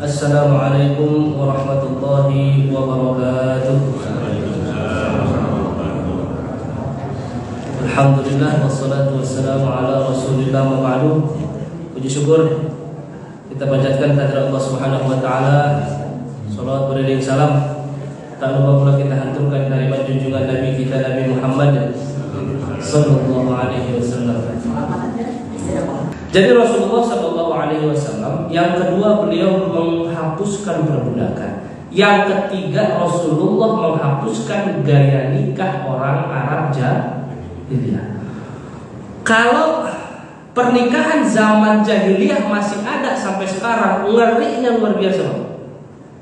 Assalamualaikum warahmatullahi wabarakatuh. Alhamdulillah wassalatu wassalamu ala Rasulillah wa ba'du. Puji syukur kita panjatkan kehadirat Allah Subhanahu wa taala. Salawat beriring salam tak lupa pula kita hanturkan kalimat junjungan Nabi kita Nabi Muhammad sallallahu alaihi wasallam. Jadi Rasulullah sallallahu alaihi wasallam yang kedua beliau menghapuskan perbudakan. Yang ketiga Rasulullah menghapuskan gaya nikah orang Arab jahiliyah. Kalau pernikahan zaman jahiliyah masih ada sampai sekarang, ngerinya luar biasa.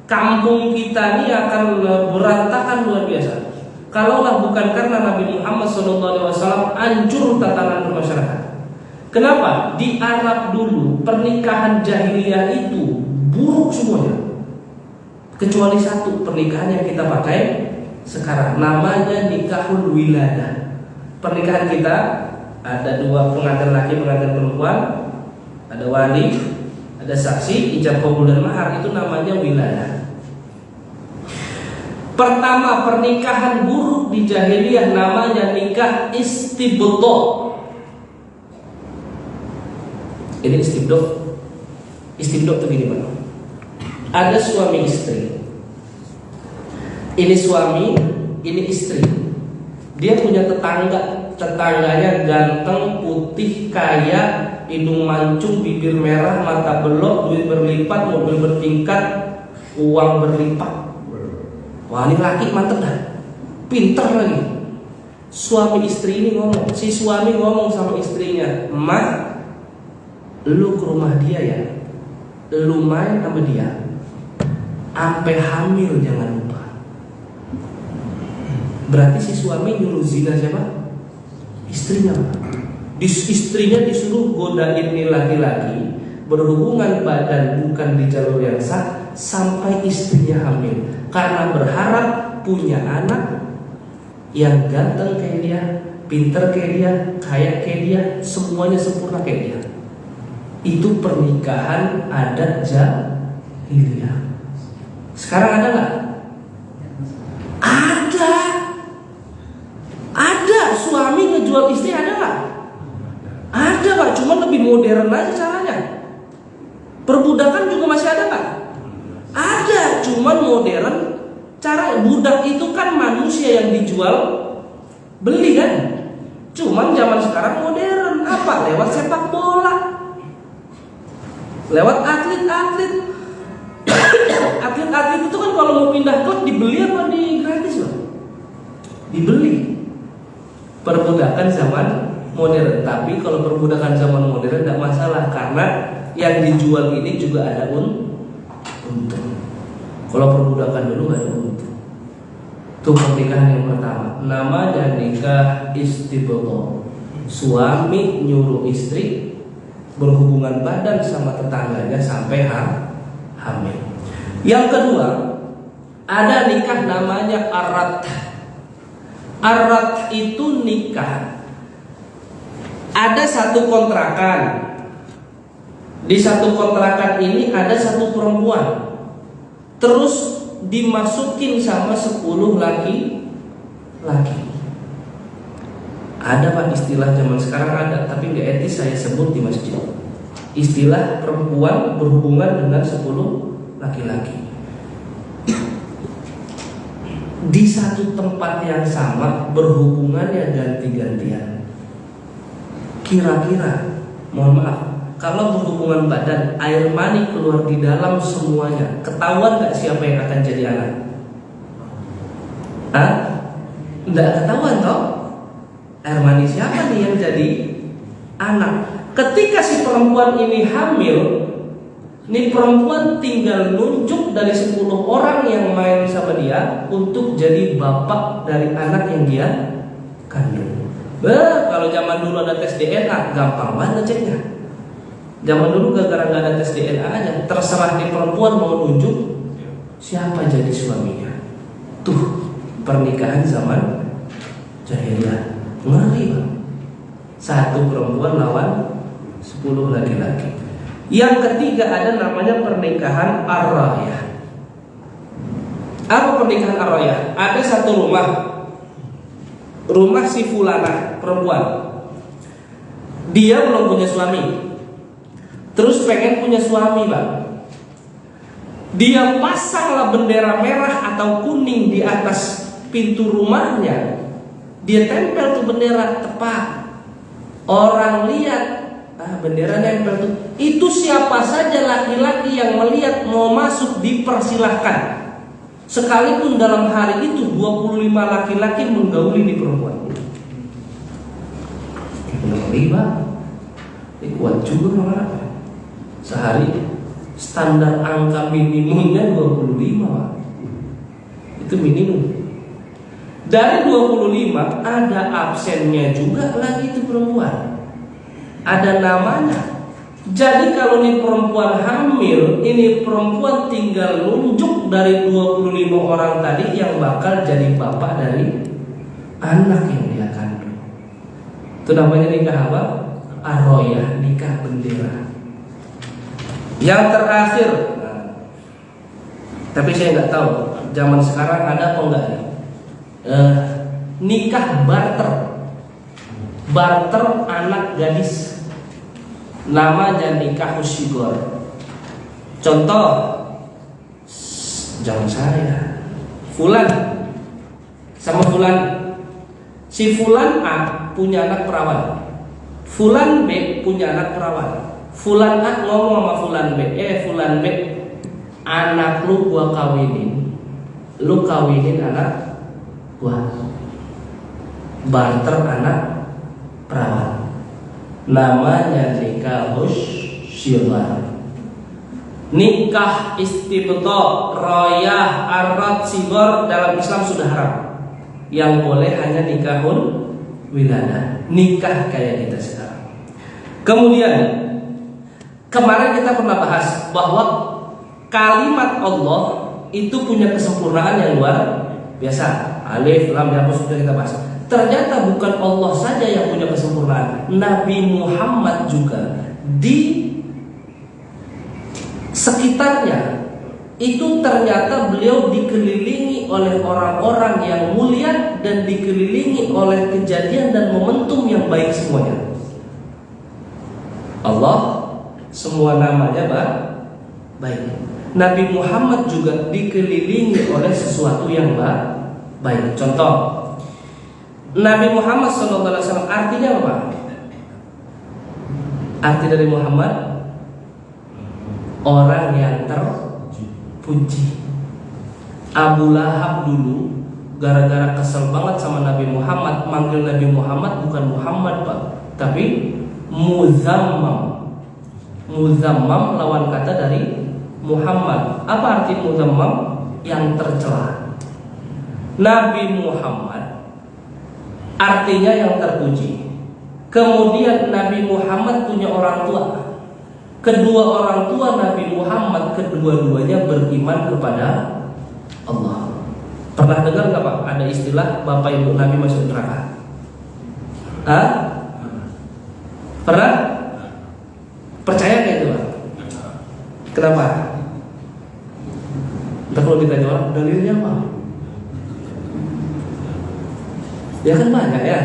Kampung kita ini akan berantakan luar biasa. Kalaulah bukan karena Nabi Muhammad SAW hancur tatanan bermasyarakat. Kenapa? Di Arab dulu pernikahan jahiliyah itu buruk semuanya. Kecuali satu pernikahan yang kita pakai sekarang, namanya nikahul wiladah. Pernikahan kita ada dua pengantin laki, pengantin perempuan, ada wali, ada saksi, ijab qabul dan mahar, itu namanya wiladah. Pertama pernikahan buruk di jahiliyah namanya nikah istibdo. Ini istibdo itu gini Pak. Ada suami istri. Ini suami, ini istri. Dia punya tetangganya ganteng, putih, kaya, hidung mancung, bibir merah, mata belok, duit berlipat, mobil bertingkat, uang berlipat. Wah, ini laki mantep dah, pinter lagi. Suami istri ini ngomong, si suami ngomong sama istrinya, "Mak, lu ke rumah dia ya, lu main sama dia, sampai hamil jangan lupa." Berarti si suami nyuruh zina siapa? Istrinya. Istrinya disuruh godain nih laki-laki, berhubungan badan bukan di jalur yang sah, sampai istrinya hamil. Karena berharap punya anak yang ganteng kayak dia, pinter kayak dia, kaya kayak dia, semuanya sempurna kayak dia. Itu pernikahan adat jahiliyah. Sekarang ada nggak? Ada. Suami ngejual istri ada nggak? Ada Pak, cuma lebih modern aja caranya. Perbudakan juga masih ada nggak? Ada, cuma modern cara. Budak itu kan manusia yang dijual beli kan. Cuman zaman sekarang modern apa? Lewat sepak bola, lewat atlet-atlet. Atlet-atlet itu kan kalau mau pindah klub dibeli apa di gratis loh? Dibeli. Perbudakan zaman modern. Tapi kalau perbudakan zaman modern tidak masalah, karena yang dijual ini juga ada untung. Kalau perbudakan dulu nggak ada untung. Itu pernikahan yang pertama, namanya nikah istibdo. Suami nyuruh istri berhubungan badan sama tetangganya sampai hamil. Yang kedua, ada nikah namanya arat. Arat itu nikah. Ada satu kontrakan. Di satu kontrakan ini ada satu perempuan. Terus dimasukin sama 10 laki. Ada Pak istilah zaman sekarang ada, tapi nggak etis saya sebut di masjid. Istilah perempuan berhubungan dengan 10 laki-laki di satu tempat yang sama, berhubungannya ganti-gantian. Kira-kira, mohon maaf, kalau berhubungan badan, air mani keluar di dalam semuanya, ketahuan nggak siapa yang akan jadi anak? Nggak ketahuan toh? Air mani siapa nih yang jadi anak? Ketika si perempuan ini hamil, nih perempuan tinggal nunjuk dari 10 orang yang main sama dia untuk jadi bapak dari anak yang dia kandung. Kalau zaman dulu ada tes DNA, gampang banget ngeceknya. Zaman dulu gara-gara gak ada tes DNA aja, terserah nih perempuan mau nunjuk siapa jadi suaminya. Tuh pernikahan zaman jahiliyah, ngeri Bang. Satu perempuan lawan 10 laki-laki. Yang ketiga ada namanya pernikahan ar-rayah. Apa pernikahan ar-rayah? Ada satu rumah si fulanah perempuan. Dia belum punya suami, terus pengen punya suami, Bang. Dia pasanglah bendera merah atau kuning di atas pintu rumahnya. Dia tempel tuh bendera tepat. Orang lihat, bendera nempel tuh. Itu siapa saja laki-laki yang melihat mau masuk dipersilahkan. Sekalipun dalam hari itu 25 laki-laki menggauli di perempuan. Ini kuat juga malah. Sehari standar angka minimumnya 25, Pak. Itu minimum. Dari 25 ada absennya juga lagi itu perempuan. Ada namanya. Jadi kalau ini perempuan hamil, ini perempuan tinggal nunjuk dari 25 orang tadi yang bakal jadi bapak dari anak yang dia kandung. Itu namanya nikah apa? Ar-rayah, nikah bendera. Yang terakhir, tapi saya nggak tahu zaman sekarang ada apa enggak nih? Nikah barter anak gadis, namanya nikah usigor. Contoh, jangan saya, Fulan sama Fulan, si Fulan A punya anak perawan, Fulan B punya anak perawan. Fulan A ngomong sama Fulan B, Fulan B, anak lu gua kawinin, lu kawinin anak gua. Barter anak perawan, namanya nikah usigor. Nikah istibto, royah, arad, sigor dalam Islam sudah haram. Yang boleh hanya nikahun wiladah, nikah kayak kita sekarang. Kemudian kemarin kita pernah bahas bahwa kalimat Allah itu punya kesempurnaan yang luar biasa. Alif, lam, ya, sudah kita bahas. Ternyata bukan Allah saja yang punya kesempurnaan. Nabi Muhammad juga di sekitarnya itu ternyata beliau dikelilingi oleh orang-orang yang mulia dan dikelilingi oleh kejadian dan momentum yang baik semuanya. Allah semua namanya baik. Nabi Muhammad juga dikelilingi oleh sesuatu yang baik. Contoh, Nabi Muhammad SAW artinya apa? Arti dari Muhammad, orang yang terpuji. Abu Lahab dulu gara-gara kesel banget sama Nabi Muhammad, manggil Nabi Muhammad bukan Muhammad, Pak, tapi Muzammam. Muzammam lawan kata dari Muhammad. Apa arti Muzammam? Yang tercela. Nabi Muhammad artinya yang terpuji. Kemudian Nabi Muhammad punya orang tua. Kedua orang tua Nabi Muhammad kedua-duanya beriman kepada Allah. Pernah dengar nggak Pak? Ada istilah bapak ibu Nabi masuk neraka? Pernah? Percaya nggak itu Pak? Kenapa? Ntar kalau ditanya orang, dalilnya apa? Ya kan banyak ya.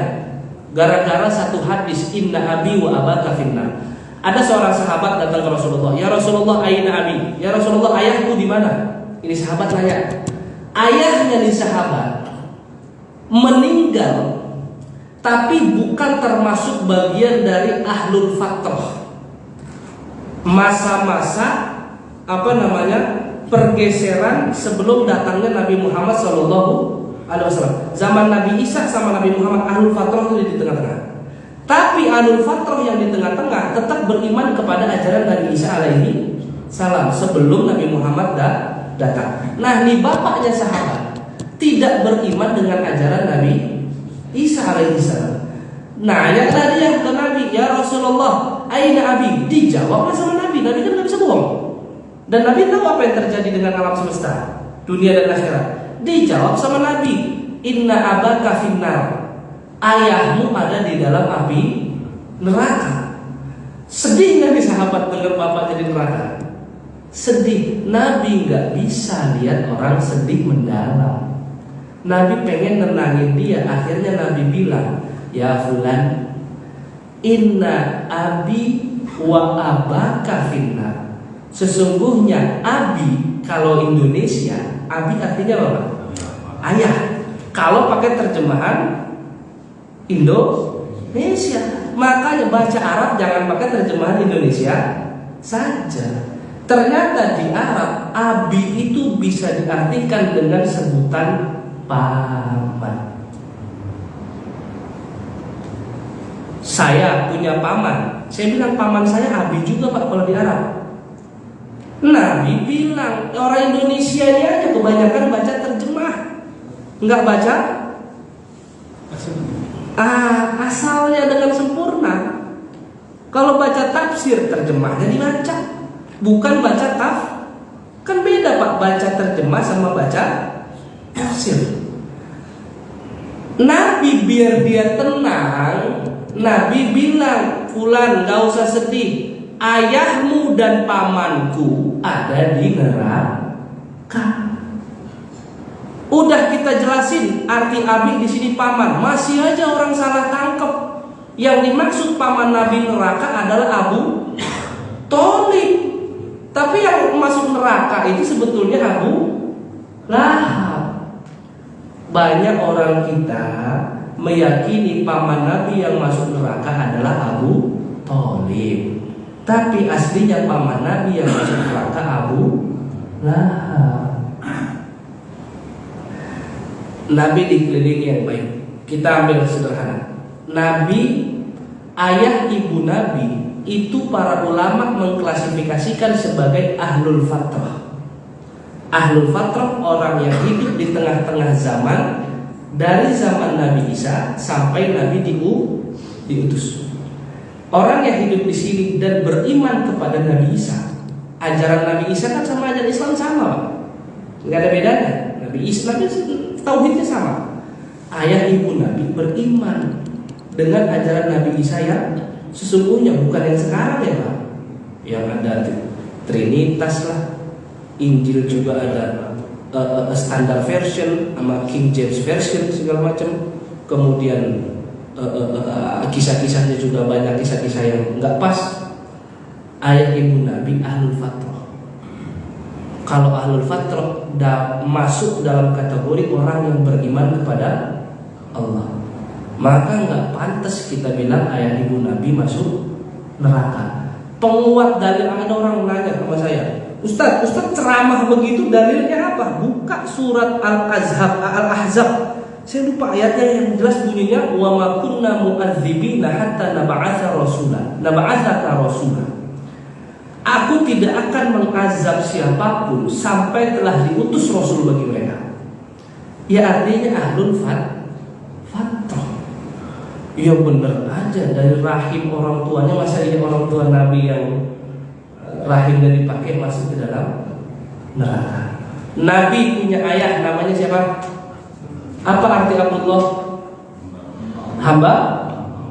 Gara-gara satu hadis, inna abi wa abaka finnar. Ada seorang sahabat datang ke Rasulullah. Ya Rasulullah, aina abi? Ya Rasulullah, ayahku di mana? Ini sahabat nanya. Ayahnya nih sahabat meninggal, tapi bukan termasuk bagian dari ahlul fatrah. Masa-masa pergeseran sebelum datangnya Nabi Muhammad SAW. Zaman Nabi Isa sama Nabi Muhammad, ahlul fatrah itu di tengah-tengah. Tapi ahlul fatrah yang di tengah-tengah tetap beriman kepada ajaran Nabi Isa alaihi salam sebelum Nabi Muhammad datang. Nah, ini bapaknya sahabat tidak beriman dengan ajaran Nabi Isa alaihi salam. Nah, yang tadi yang ke Nabi, ya Rasulullah, aina abi? Dijawablah sama Nabi. Nabi kan nggak bisa bohong. Dan Nabi tahu apa yang terjadi dengan alam semesta, dunia dan akhirat. Dijawab sama Nabi, inna abaka finnar. Ayahmu ada di dalam api neraka. Sedih nggak nih sahabat dengar bapak jadi neraka? Sedih. Nabi nggak bisa lihat orang sedih mendalam. Nabi pengen nenangin dia. Akhirnya Nabi bilang, ya fulan, inna abi wa abaka finnar. Sesungguhnya abi, kalau Indonesia, abi artinya apa? Ayah. Kalau pakai terjemahan Indonesia, makanya baca Arab jangan pakai terjemahan Indonesia saja. Ternyata di Arab abi itu bisa diartikan dengan sebutan paman. Saya punya paman, saya bilang paman saya abi juga pak kalau di Arab. Nabi bilang orang Indonesia ini aja kebanyakan baca terjemah, nggak baca asalnya dengan sempurna. Kalau baca tafsir terjemahnya dibaca, bukan baca kan beda pak, baca terjemah sama baca tafsir. Nabi biar dia tenang, Nabi bilang, fulan gak usah sedih, ayahmu dan pamanku ada di neraka. Udah kita jelasin arti abi di sini paman, masih aja orang salah tangkep. Yang dimaksud paman Nabi neraka adalah Abu Thalib. Tapi yang masuk neraka itu sebetulnya Abu Lahab. Banyak orang kita meyakini paman Nabi yang masuk neraka adalah Abu Thalib. Tapi aslinya paman Nabi yang masuk neraka Abu Lahab. Nabi dikelilingi yang baik. Kita ambil sederhana. Nabi, ayah ibu Nabi itu para ulama mengklasifikasikan sebagai ahlul fatrah. Ahlul fatrah orang yang hidup di tengah-tengah zaman, dari zaman Nabi Isa sampai Nabi diutus. Orang yang hidup di sini dan beriman kepada Nabi Isa. Ajaran Nabi Isa kan sama ajaran Islam sama, nggak ada bedanya. Nabi Isa tauhidnya sama. Ayah ibu Nabi beriman dengan ajaran Nabi Isa yang sesungguhnya, bukan yang sekarang ya Pak. Yang ada Trinitas lah, Injil juga ada standard version sama King James version segala macam. Kemudian kisah-kisahnya juga banyak kisah-kisah yang nggak pas. Ayah ibu Nabi ahlul fatrah. Kalau ahlul fatrah masuk dalam kategori orang yang beriman kepada Allah, maka nggak pantas kita bilang ayah ibu Nabi masuk neraka. Penguat dalil, ada orang nanya sama saya, Ustaz ceramah begitu dalilnya apa? Buka surat Al-Ahzab. Saya lupa ayatnya, yang jelas bunyinya wa ma kunna mu'adzibina hatta nab'atsa rasula. Aku tidak akan mengazab siapapun sampai telah diutus Rasul bagi mereka. Ya artinya ahlul fatrah. Ya bener aja, dari rahim orang tuanya. Masa iya orang tua Nabi yang rahimnya dipakai masuk ke dalam neraka? Nabi punya ayah namanya siapa? Apa arti Abdullah? Hamba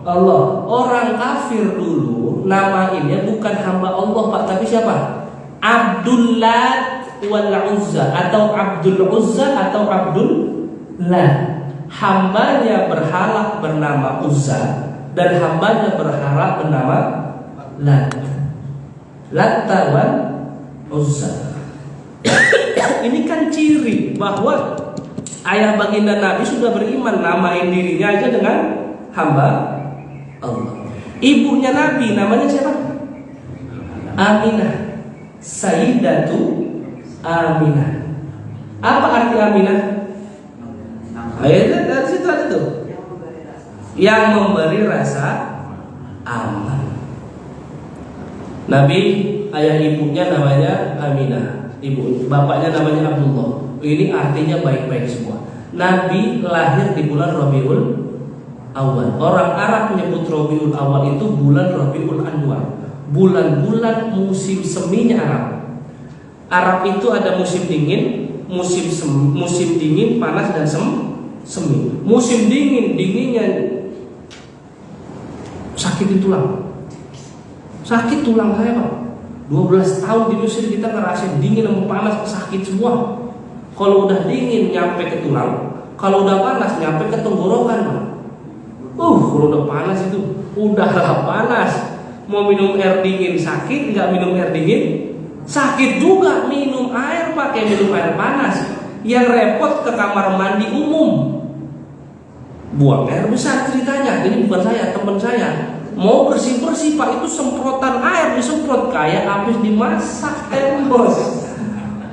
Allah. Orang kafir dulu namainnya bukan hamba Allah Pak, tapi siapa? Abdullah wal Uzza, atau Abdul Uzza atau Abdul Lat. Hambanya berhala bernama Uzza dan hambanya berhala bernama Lat. Latta wal Uzza. Ini kan ciri bahwa ayah baginda Nabi sudah beriman, namain dirinya aja dengan hamba Allah. Ibunya Nabi namanya siapa? Aminah, Sayyidatu Aminah. Apa arti Aminah? Ayatnya dari situ ada tuh, yang memberi rasa aman. Nabi, ayah ibunya namanya Aminah, bapaknya namanya Abdullah. Ini artinya baik-baik semua. Nabi lahir di bulan Rabiul Awal. Orang Arab menyebut Rabiul Awal itu bulan Rabiul Anwar, bulan-bulan musim seminya Arab. Arab itu ada musim dingin, musim dingin, panas dan semi. Musim dinginnya sakitin tulang. Sakit tulang saya Pak. 12 tahun di Mesir kita ngerasain dingin sama panas, sakit semua. Kalau udah dingin nyampe ke tulang, kalau udah panas nyampe ke tenggorokan Pak. Kalau udah panas itu udahlah panas. Mau minum air dingin sakit, nggak minum air dingin sakit juga. Minum air pakai minum air panas. Yang repot ke kamar mandi umum, buang air besar ceritanya. Ini bukan saya, teman saya mau bersih-bersih Pak, itu semprotan air disemprot kayak habis dimasak bos.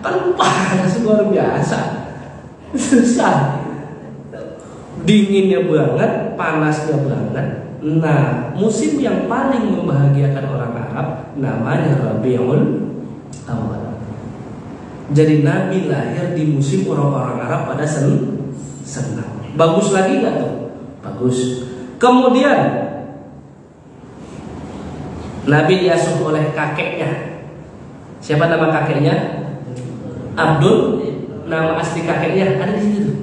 Kan panas luar biasa, susah. Dinginnya banget, panasnya banget. Nah, musim yang paling membahagiakan orang Arab namanya Rabiul Awal. Jadi Nabi lahir di musim orang-orang Arab pada senang. Bagus lagi nggak tuh? Bagus. Kemudian Nabi diasuh oleh kakeknya. Siapa nama kakeknya? Abdul. Nama asli kakeknya ada di situ tuh.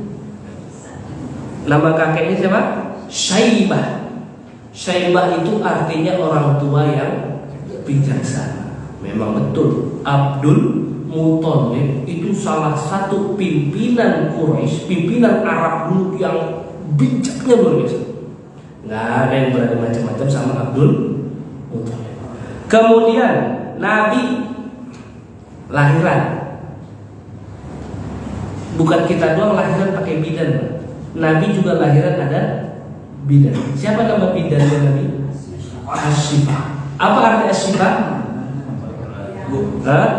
Nama kakeknya siapa? Syaibah. Syaibah itu artinya orang tua yang bijaksana. Memang betul Abdul Muthalib itu salah satu pimpinan Quraisy, pimpinan Arab dulu yang bijaknya luar biasa. Nggak ada yang berani macam-macam sama Abdul Muthalib. Kemudian Nabi lahiran, bukan kita doang lahiran pakai bidan. Nabi juga lahiran ada bidan. Siapa nama bidannya Nabi? Asy-Syifa. Apa arti Asy-Syifa?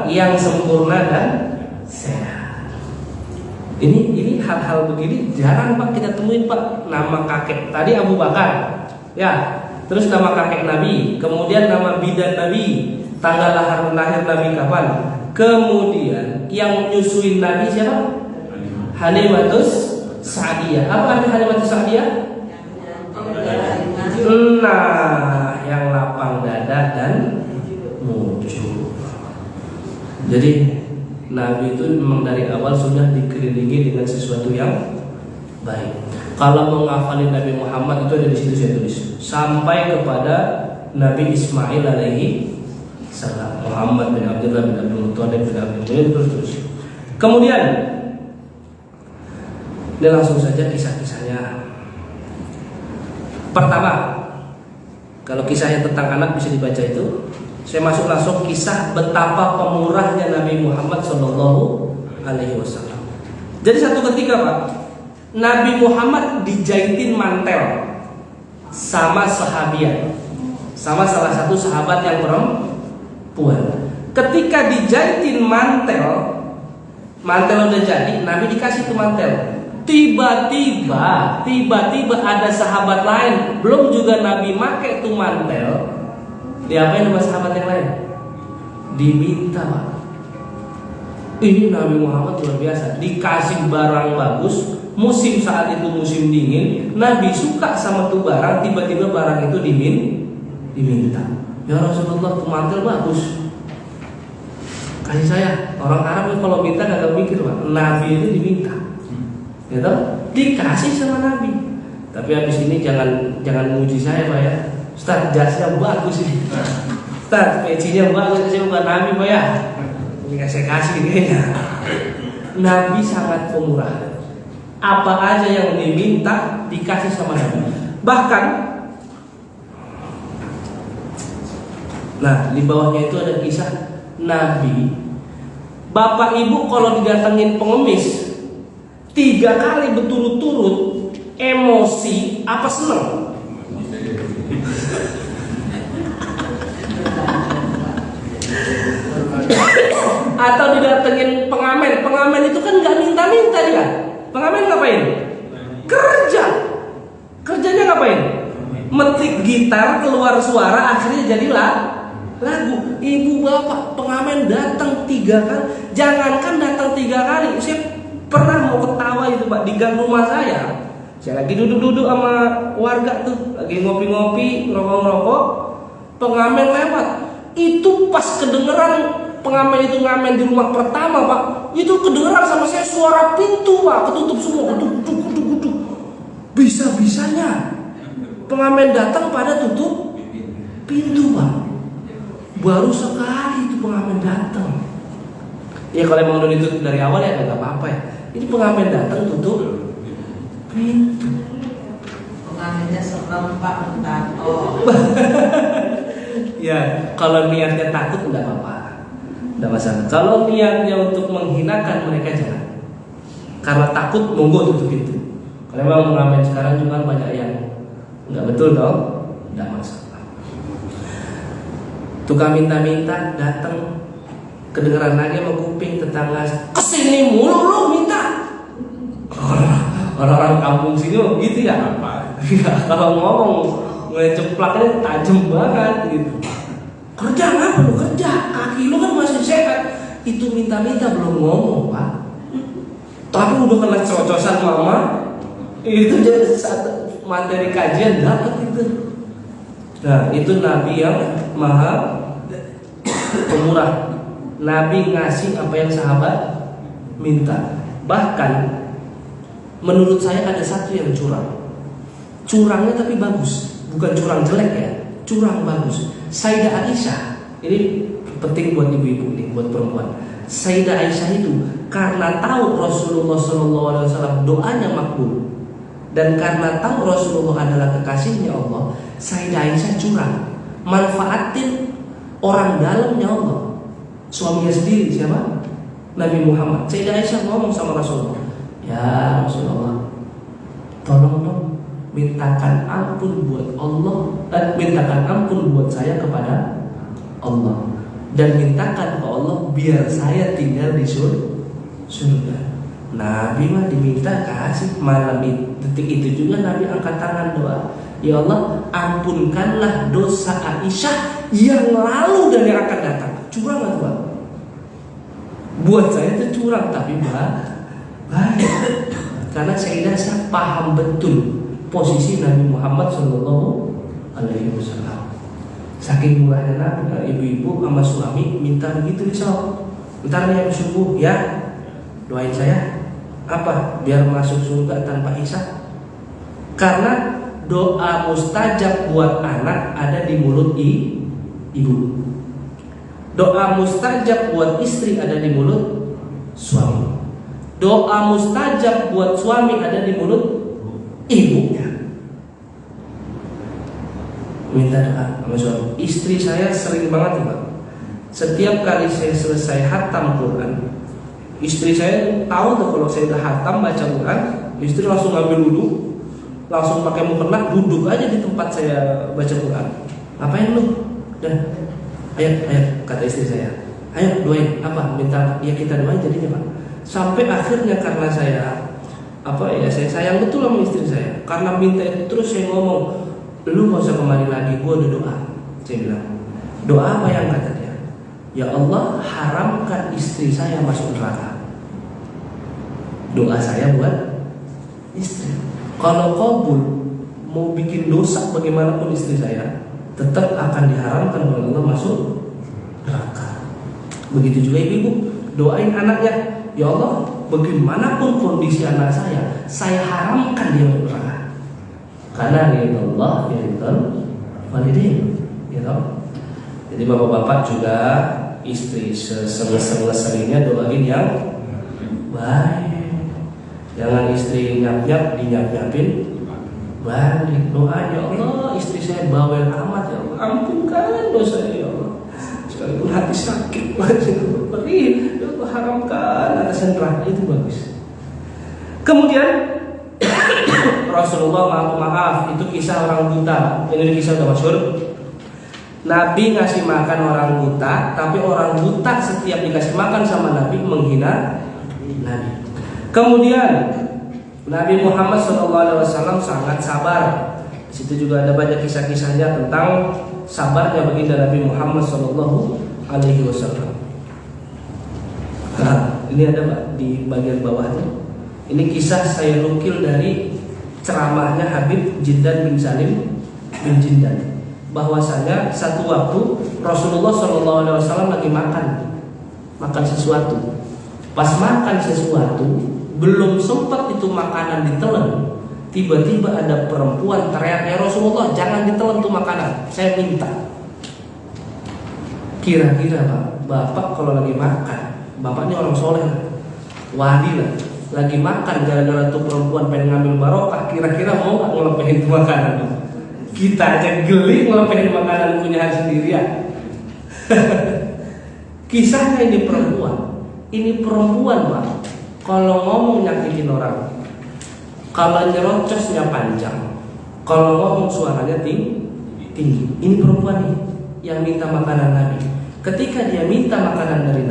Yang sempurna dan sehat. Ini hal-hal begini jarang Pak kita temuin Pak. Nama kakek tadi Abu Bakar, ya. Terus nama kakek Nabi, kemudian nama bidan Nabi, tanggal lahir Nabi kapan. Kemudian yang nyusuin Nabi siapa? Halimatus Sa'diyah. Apa arti Halimatus Sa'diyah? Nah, yang lapang dada dan muncul. Jadi Nabi itu memang dari awal sudah dikelilingi dengan sesuatu yang baik. Kalau mau ngafalin Nabi Muhammad itu ada di situ saya tulis sampai kepada Nabi Ismail alaihi salam, Muhammad bin Abdullah bin Abdul Muthalib bin Abdul Muthalib terus. Kemudian ini langsung saja kisah-kisahnya. Pertama, kalau kisahnya tentang anak bisa dibaca itu. Saya masuk langsung kisah betapa pemurahnya Nabi Muhammad Shallallahu Alaihi Wasallam. Jadi satu ketika Pak, Nabi Muhammad dijahitin mantel sama sahabiat, sama salah satu sahabat yang perempuan. Ketika dijahitin mantel udah jadi, Nabi dikasih tuh mantel. Tiba-tiba ada sahabat lain, belum juga Nabi make tuh mantel. Diapain sama sahabat yang lain? Diminta Pak. Ini Nabi Muhammad luar biasa. Dikasih barang bagus, musim saat itu musim dingin, Nabi suka sama tuh barang, tiba-tiba barang itu diminta. Ya Rasulullah, tuh mantel bagus, kasih saya. Orang Arab kalau minta gak mikir Pak. Nabi itu diminta, gitu? Dikasih sama Nabi. Tapi habis ini jangan muji saya Pak ya. Ustaz, jasnya bagus ini. Ustaz, pecinya bagus. Saya bukan Nabi Pak ya. Ini saya kasih kayaknya. Nabi sangat pemurah. Apa aja yang diminta dikasih sama Nabi. Bahkan, nah di bawahnya itu ada kisah Nabi. Bapak ibu kalau didatengin pengemis 3 kali berturut-turut, emosi apa seneng? Atau didatengin pengamen itu kan nggak minta-minta dia. Pengamen ngapain? Kerjanya ngapain? Metik gitar, keluar suara, akhirnya jadilah lagu. Ibu bapak pengamen datang 3 kali. Jangankan datang 3 kali, saya pernah mau ketawa itu Pak di gang rumah saya. Saya lagi duduk-duduk sama warga tuh, lagi ngopi-ngopi, ngerokok-ngerokok. Pengamen lewat. Itu pas kedengeran pengamen itu ngamen di rumah pertama Pak, itu kedengeran sama saya suara pintu Pak, ketutup semua, ketuk. Bisa-bisanya pengamen datang pada tutup pintu Pak. Baru sekali itu pengamen datang. Ya kalau emang udah ditutup dari awal ya nggak apa-apa ya. Ini pengamen datang tutup pintu. Pengamennya serem Pak Mentato. Ya kalau niatnya takut nggak apa-apa, nggak masalah. Kalau niatnya untuk menghinakan mereka jangan. Karena takut monggo tutup pintu. Kalau memang pengamen sekarang juga banyak yang nggak betul dong, nggak masalah. Tukang minta-minta datang, kedengeran lagi sama kuping tetangga, kesini mulu lu minta. Orang-orang kampung sini gitu ya. Ya, kalau ngomong ngeceplaknya tajam banget gitu. Kerja apa lu kerja? Kaki lu kan masih sehat. Itu minta-minta belum ngomong Pak. Tapi udah kena cocosan mama. Itu jadi satu materi kajian dapat itu. Nah itu Nabi yang maha pemurah. Nabi ngasih apa yang sahabat minta. Bahkan menurut saya ada satu yang curang. Curangnya tapi bagus, bukan curang jelek ya, curang bagus. Sayyidah Aisyah, ini penting buat ibu-ibu nih, buat perempuan. Sayyidah Aisyah itu karena tahu Rasulullah SAW doanya makbul, dan karena tahu Rasulullah adalah kekasihnya Allah, Sayyidah Aisyah curang, manfaatin orang dalamnya Allah, suaminya sendiri siapa? Nabi Muhammad. Sayyidah Aisyah ngomong sama Rasulullah, ya Rasulullah, tolong dong mintakan ampun buat Allah, mintakan ampun buat saya kepada Allah, dan mintakan ke Allah biar saya tinggal di surga. Nabi mah diminta kasih. Malam detik itu juga Nabi angkat tangan doa, ya Allah ampunkanlah dosa Aisyah yang lalu dan yang akan datang. Curang gak Pak? Buat saya itu curang tapi baik. Karena Sayyidah Aisyah paham betul posisi Nabi Muhammad Sallallahu Alaihi Wasallam. Saking murahnya Nabi, ibu-ibu sama suami minta begitu risau. Ntar nih habis subuh ya doain saya apa biar masuk surga tanpa hisab. Karena doa mustajab buat anak ada di mulut ibu. Doa mustajab buat istri ada di mulut suami. Doa mustajab buat suami ada di mulut ibunya. Minta doa sama suami. Istri saya sering banget Pak. Setiap kali saya selesai hatam Quran, istri saya tahu tuh kalau saya udah hatam baca Quran, istri langsung ngambil wudhu, langsung pakai mukena, duduk aja di tempat saya baca Quran. Ngapain lu? Dan ayo kata istri saya, ayo doain apa? Minta ya kita doain jadinya Pak. Sampai akhirnya karena saya saya sayang betul sama istri saya. Karena minta itu terus saya ngomong, lu gak usah kemari lagi, gua udah doa. Saya bilang, doa apa yang kata dia? Ya Allah haramkan istri saya masuk neraka. Doa saya buat istri. Kalau kabul mau bikin dosa bagaimanapun istri saya, tetap akan diharamkan oleh Allah masuk neraka. Begitu juga ibu, doain anaknya, ya Allah bagaimanapun kondisi anak saya haramkan dia masuk neraka. Karena ridha Allah ya ridha walidain, gitu. Jadi bapak-bapak juga istri sesering-seringnya doain yang baik. Jangan istri nyap-nyap dinyap-nyapin balik. Doa ya Allah istri saya bawel amat ya Allah, ampunkan dosa ya Allah. Sekalipun hati sakit perih, ya Allah haramkan atas neraka. Itu bagus. Kemudian Rasulullah maaf itu kisah orang buta. Ini kisah udah masyhur. Nabi ngasih makan orang buta, tapi orang buta setiap dikasih makan sama Nabi menghina Nabi. Kemudian Nabi Muhammad SAW sangat sabar. Di situ juga ada banyak kisah-kisahnya tentang sabarnya baginda Nabi Muhammad SAW. Nah, ini ada Pak di bagian bawahnya. Ini kisah saya nukil dari ceramahnya Habib Jindan bin Salim bin Jindan, bahwasanya satu waktu Rasulullah SAW lagi makan sesuatu. Pas makan sesuatu, belum sempat itu makanan ditelan, tiba-tiba ada perempuan teriak, ya Rasulullah jangan ditelan tuh makanan, saya minta. kira-kira Pak, bapak kalau lagi makan, bapak ini orang soleh, wali lah, lagi makan gara-gara tuh perempuan pengen ngambil barokah, kira-kira mau nggak ngelepehin tuh makanan? Kita aja geli ngelepehin makanan punya sendiri ya. Kisahnya ini perempuan Pak, kalau ngomong nyakitin orang, kalau nyerocosnya panjang, kalau ngomong suaranya tinggi. Ini perempuan nih yang minta makanan Nabi. Ketika dia minta makanan dari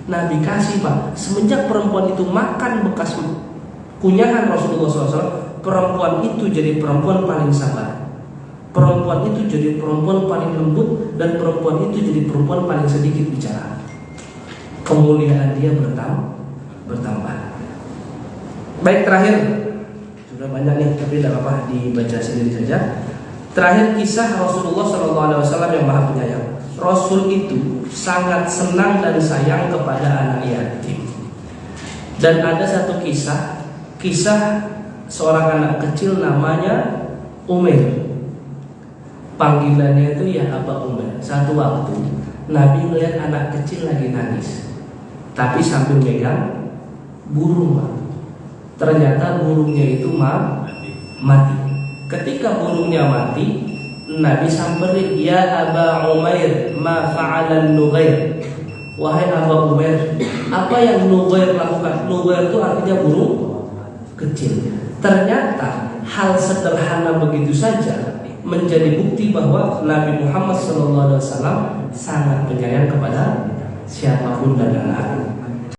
Nabi kasih Pak. Semenjak perempuan itu makan bekas kunyahan Rasulullah SAW, perempuan itu jadi perempuan paling sabar. Perempuan itu jadi perempuan paling lembut, dan perempuan itu jadi perempuan paling sedikit bicara. Kemuliaan dia bertambah. Baik, terakhir, sudah banyak nih, tapi tidak apa-apa dibaca sendiri saja. Terakhir, kisah Rasulullah SAW yang maha penyayang. Rasul itu sangat senang dan sayang kepada anak yatim. Dan ada satu kisah seorang anak kecil namanya Umair. Panggilannya itu ya Aba Umair. Satu waktu Nabi melihat anak kecil lagi nangis, tapi sambil megang burung. Ternyata burungnya itu mati. Ketika burungnya mati, Nabi samperin, ya Aba Umair, ma fa'alan Nughair. Wahai Aba Umair, apa yang Nughair lakukan? Nughair itu artinya burung kecil. Ternyata hal sederhana begitu saja menjadi bukti bahwa Nabi Muhammad SAW sangat penyayang kepada siapapun dan anak.